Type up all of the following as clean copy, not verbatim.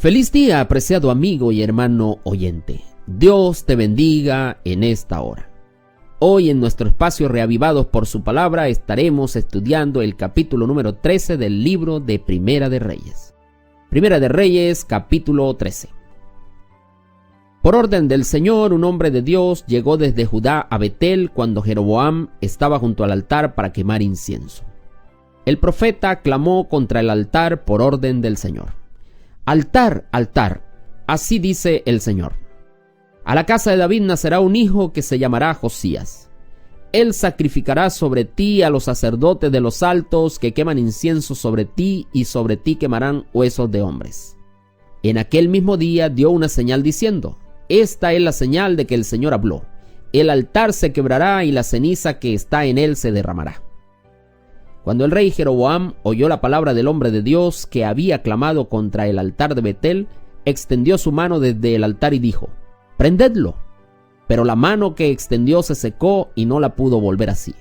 Feliz día, apreciado amigo y hermano oyente. Dios te bendiga en esta hora. Hoy en nuestro espacio Reavivados por su palabra estaremos estudiando el capítulo número 13 del libro de Primera de Reyes. Primera de Reyes, capítulo 13. Por orden del Señor, un hombre de Dios llegó desde Judá a Betel cuando Jeroboam estaba junto al altar para quemar incienso. El profeta clamó contra el altar por orden del Señor. Altar, altar, así dice el Señor. A la casa de David nacerá un hijo que se llamará Josías. Él sacrificará sobre ti a los sacerdotes de los altos que queman incienso sobre ti, y sobre ti quemarán huesos de hombres. En aquel mismo día dio una señal diciendo: esta es la señal de que el Señor habló. El altar se quebrará y la ceniza que está en él se derramará. Cuando el rey Jeroboam oyó la palabra del hombre de Dios que había clamado contra el altar de Betel, extendió su mano desde el altar y dijo: prendedlo. Pero la mano que extendió se secó y no la pudo volver así.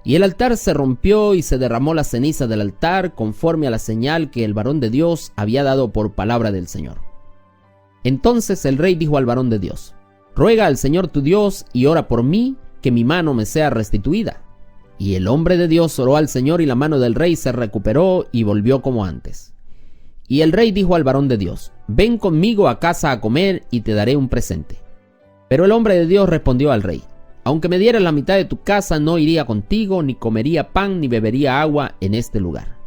Y el altar se rompió y se derramó la ceniza del altar conforme a la señal que el varón de Dios había dado por palabra del Señor. Entonces el rey dijo al varón de Dios: ruega al Señor tu Dios y ora por mí, que mi mano me sea restituida. Y el hombre de Dios oró al Señor, y la mano del rey se recuperó y volvió como antes. Y el rey dijo al varón de Dios: ven conmigo a casa a comer y te daré un presente. Pero el hombre de Dios respondió al rey: aunque me dieras la mitad de tu casa, no iría contigo, ni comería pan, ni bebería agua en este lugar.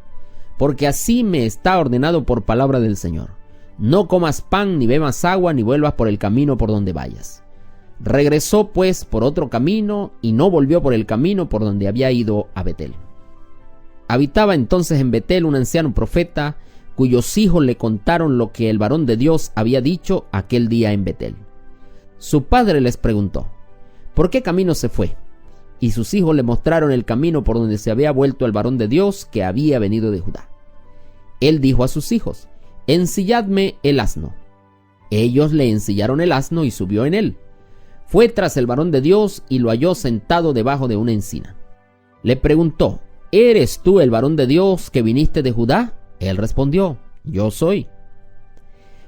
Porque así me está ordenado por palabra del Señor: no comas pan, ni bebas agua, ni vuelvas por el camino por donde vayas. Regresó pues por otro camino, y no volvió por el camino por donde había ido a Betel. Habitaba entonces en Betel un anciano profeta, cuyos hijos le contaron lo que el varón de Dios había dicho aquel día en Betel. Su padre les preguntó: ¿por qué camino se fue? Y sus hijos le mostraron el camino por donde se había vuelto el varón de Dios que había venido de Judá. Él dijo a sus hijos: ensilladme el asno. Ellos le ensillaron el asno y subió en él. Fue tras el varón de Dios y lo halló sentado debajo de una encina. Le preguntó: ¿eres tú el varón de Dios que viniste de Judá? Él respondió: yo soy.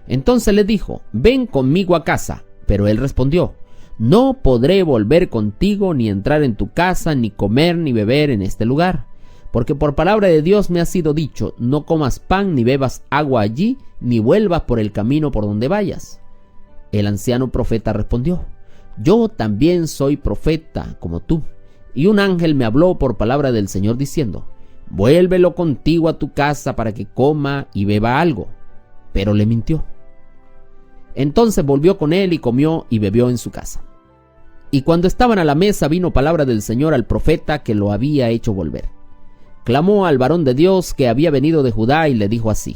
Entonces le dijo: ven conmigo a casa. Pero él respondió: no podré volver contigo, ni entrar en tu casa, ni comer ni beber en este lugar. Porque por palabra de Dios me ha sido dicho: no comas pan ni bebas agua allí, ni vuelvas por el camino por donde vayas. El anciano profeta respondió: yo también soy profeta como tú. Y un ángel me habló por palabra del Señor diciendo: vuélvelo contigo a tu casa para que coma y beba algo. Pero le mintió. Entonces volvió con él y comió y bebió en su casa. Y cuando estaban a la mesa, vino palabra del Señor al profeta que lo había hecho volver. Clamó al varón de Dios que había venido de Judá y le dijo así: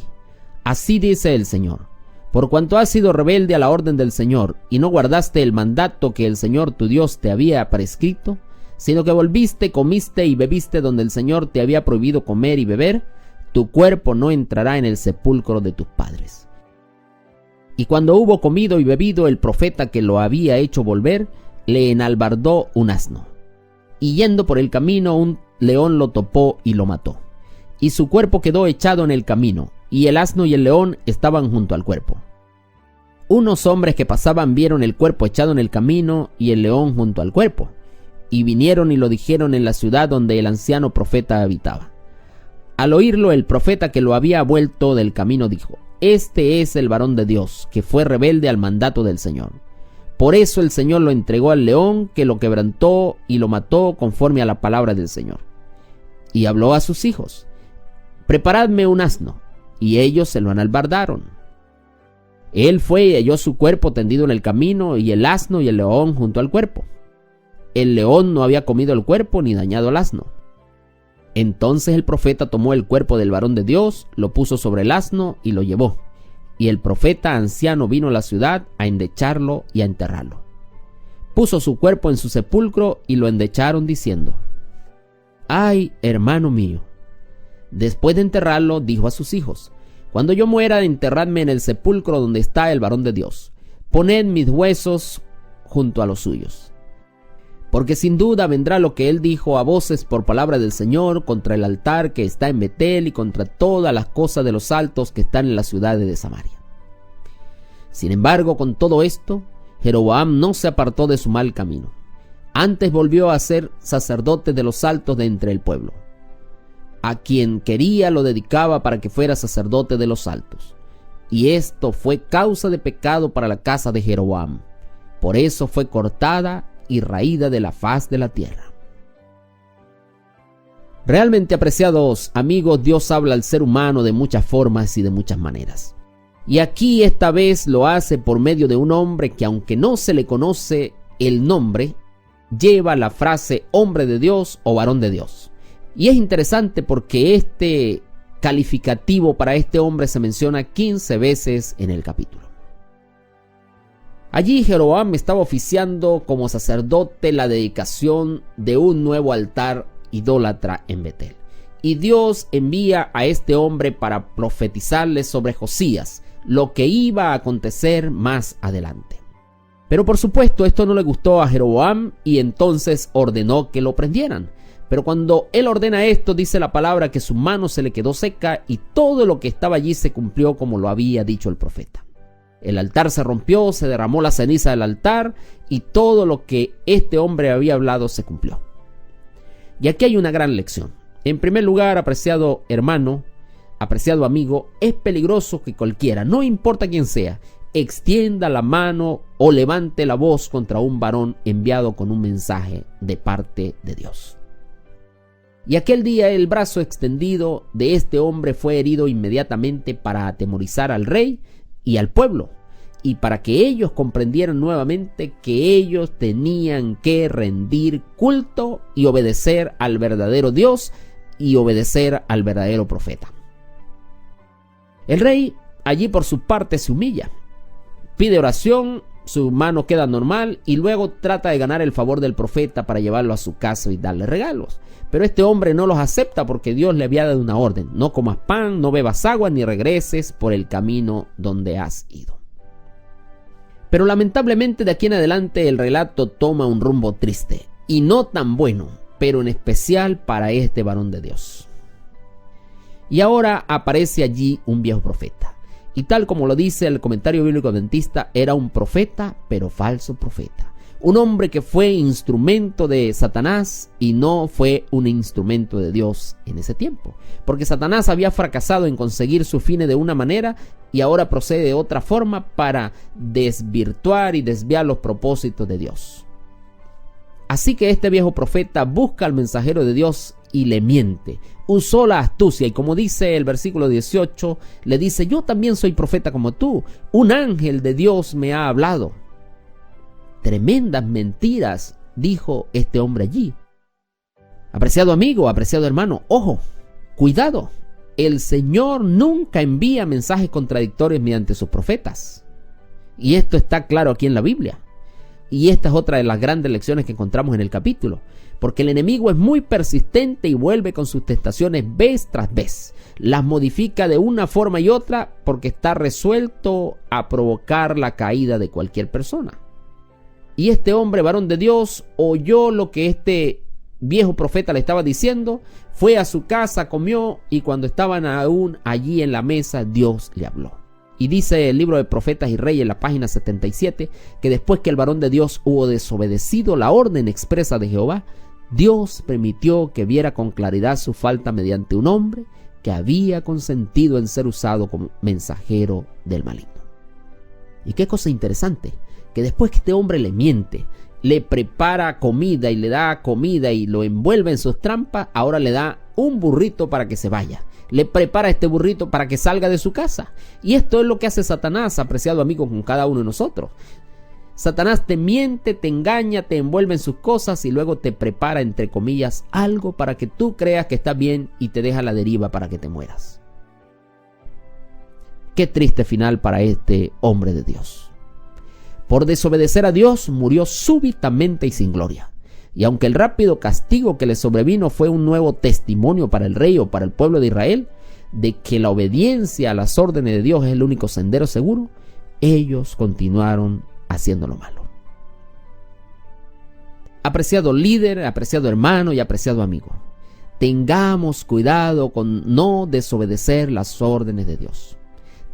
así dice el Señor: por cuanto has sido rebelde a la orden del Señor y no guardaste el mandato que el Señor tu Dios te había prescrito, sino que volviste, comiste y bebiste donde el Señor te había prohibido comer y beber, tu cuerpo no entrará en el sepulcro de tus padres. Y cuando hubo comido y bebido, el profeta que lo había hecho volver le enalbardó un asno. Y yendo por el camino, un león lo topó y lo mató. Y su cuerpo quedó echado en el camino, y el asno y el león estaban junto al cuerpo. Unos hombres que pasaban vieron el cuerpo echado en el camino y el león junto al cuerpo, y vinieron y lo dijeron en la ciudad donde el anciano profeta habitaba. Al oírlo, el profeta que lo había vuelto del camino dijo: este es el varón de Dios, que fue rebelde al mandato del Señor. Por eso el Señor lo entregó al león, que lo quebrantó y lo mató conforme a la palabra del Señor. Y habló a sus hijos: preparadme un asno. Y ellos se lo enalbardaron. Él fue y halló su cuerpo tendido en el camino, y el asno y el león junto al cuerpo. El león no había comido el cuerpo ni dañado al asno. Entonces el profeta tomó el cuerpo del varón de Dios, lo puso sobre el asno y lo llevó. Y el profeta anciano vino a la ciudad a endecharlo y a enterrarlo. Puso su cuerpo en su sepulcro y lo endecharon diciendo: ay, hermano mío. Después de enterrarlo, dijo a sus hijos: cuando yo muera, enterradme en el sepulcro donde está el varón de Dios. Poned mis huesos junto a los suyos. Porque sin duda vendrá lo que él dijo a voces por palabra del Señor contra el altar que está en Betel y contra todas las cosas de los altos que están en las ciudades de Samaria. Sin embargo, con todo esto, Jeroboam no se apartó de su mal camino. Antes volvió a ser sacerdote de los altos de entre el pueblo. A quien quería lo dedicaba para que fuera sacerdote de los altos. Y esto fue causa de pecado para la casa de Jeroboam. Por eso fue cortada y raída de la faz de la tierra. Realmente, apreciados amigos, Dios habla al ser humano de muchas formas y de muchas maneras. Y aquí esta vez lo hace por medio de un hombre que, aunque no se le conoce el nombre, lleva la frase hombre de Dios o varón de Dios. Y es interesante porque este calificativo para este hombre se menciona 15 veces en el capítulo. Allí Jeroboam estaba oficiando como sacerdote la dedicación de un nuevo altar idólatra en Betel. Y Dios envía a este hombre para profetizarle sobre Josías, lo que iba a acontecer más adelante. Pero por supuesto esto no le gustó a Jeroboam y entonces ordenó que lo prendieran. Pero cuando él ordena esto, dice la palabra que su mano se le quedó seca y todo lo que estaba allí se cumplió como lo había dicho el profeta. El altar se rompió, se derramó la ceniza del altar y todo lo que este hombre había hablado se cumplió. Y aquí hay una gran lección. En primer lugar, apreciado hermano, apreciado amigo, es peligroso que cualquiera, no importa quién sea, extienda la mano o levante la voz contra un varón enviado con un mensaje de parte de Dios. Y aquel día el brazo extendido de este hombre fue herido inmediatamente para atemorizar al rey y al pueblo, y para que ellos comprendieran nuevamente que ellos tenían que rendir culto y obedecer al verdadero Dios y obedecer al verdadero profeta. El rey allí por su parte se humilla, pide oración, su mano queda normal y luego trata de ganar el favor del profeta para llevarlo a su casa y darle regalos. Pero este hombre no los acepta porque Dios le había dado una orden: no comas pan, no bebas agua, ni regreses por el camino donde has ido. Pero lamentablemente de aquí en adelante el relato toma un rumbo triste y no tan bueno, pero en especial para este varón de Dios. Y ahora aparece allí un viejo profeta. Y tal como lo dice el comentario bíblico adventista, era un profeta, pero falso profeta. Un hombre que fue instrumento de Satanás y no fue un instrumento de Dios en ese tiempo. Porque Satanás había fracasado en conseguir sus fines de una manera y ahora procede de otra forma para desvirtuar y desviar los propósitos de Dios. Así que este viejo profeta busca al mensajero de Dios y le miente. Usó la astucia y, como dice el versículo 18, le dice: yo también soy profeta como tú. Un ángel de Dios me ha hablado. Tremendas mentiras dijo este hombre allí. Apreciado amigo, apreciado hermano, ojo, cuidado. El Señor nunca envía mensajes contradictorios mediante sus profetas. Y esto está claro aquí en la Biblia. Y esta es otra de las grandes lecciones que encontramos en el capítulo. Porque el enemigo es muy persistente y vuelve con sus tentaciones vez tras vez. Las modifica de una forma y otra porque está resuelto a provocar la caída de cualquier persona. Y este hombre, varón de Dios, oyó lo que este viejo profeta le estaba diciendo, fue a su casa, comió y cuando estaban aún allí en la mesa, Dios le habló. Y dice el libro de Profetas y Reyes, en la página 77, que después que el varón de Dios hubo desobedecido la orden expresa de Jehová, Dios permitió que viera con claridad su falta mediante un hombre que había consentido en ser usado como mensajero del maligno. Y qué cosa interesante, que después que este hombre le miente, le prepara comida y le da comida y lo envuelve en sus trampas, ahora le da un burrito para que se vaya. Le prepara este burrito para que salga de su casa. Y esto es lo que hace Satanás, apreciado amigo, con cada uno de nosotros. Satanás te miente, te engaña, te envuelve en sus cosas y luego te prepara, entre comillas, algo para que tú creas que estás bien y te deja a la deriva para que te mueras. Qué triste final para este hombre de Dios. Por desobedecer a Dios murió súbitamente y sin gloria. Y aunque el rápido castigo que le sobrevino fue un nuevo testimonio para el rey o para el pueblo de Israel de que la obediencia a las órdenes de Dios es el único sendero seguro, ellos continuaron haciendo lo malo. Apreciado líder, apreciado hermano y apreciado amigo, tengamos cuidado con no desobedecer las órdenes de Dios.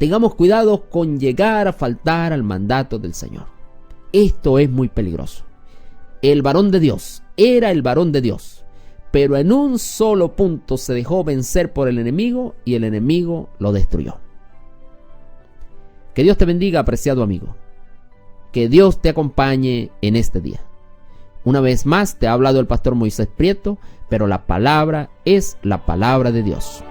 Tengamos cuidado con llegar a faltar al mandato del Señor. Esto es muy peligroso. El varón de Dios era el varón de Dios, pero en un solo punto se dejó vencer por el enemigo y el enemigo lo destruyó. Que Dios te bendiga, apreciado amigo. Que Dios te acompañe en este día. Una vez más te ha hablado el pastor Moisés Prieto, pero la palabra es la palabra de Dios.